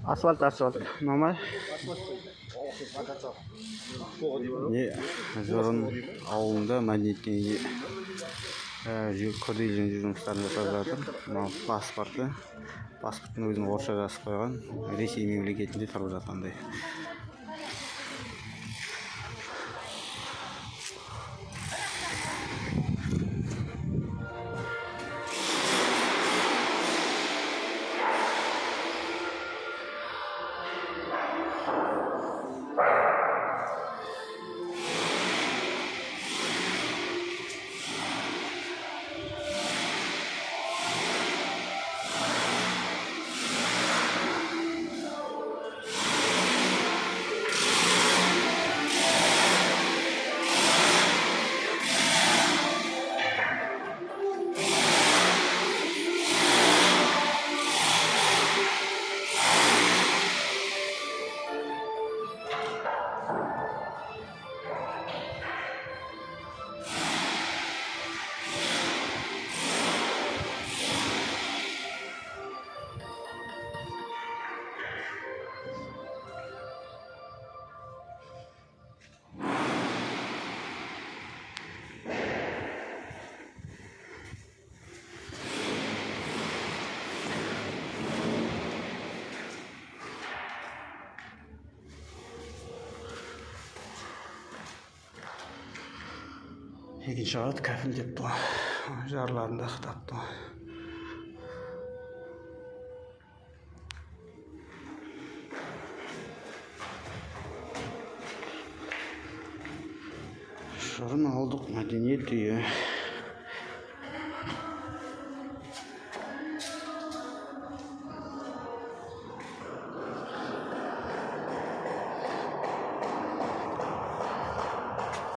Asfalt normal. Zo'rin avlunda madaniyatga kodlaydigan жұмыстарын жасап жатыр. Мынау паспорттың өзін орысша жазып қойған. Ресей мемлекетінде тұрып жатқандай. Екінші қабат кәпілдеп тұр. Жарларында қытап тұр. Шырын алдық мәдениет үйі.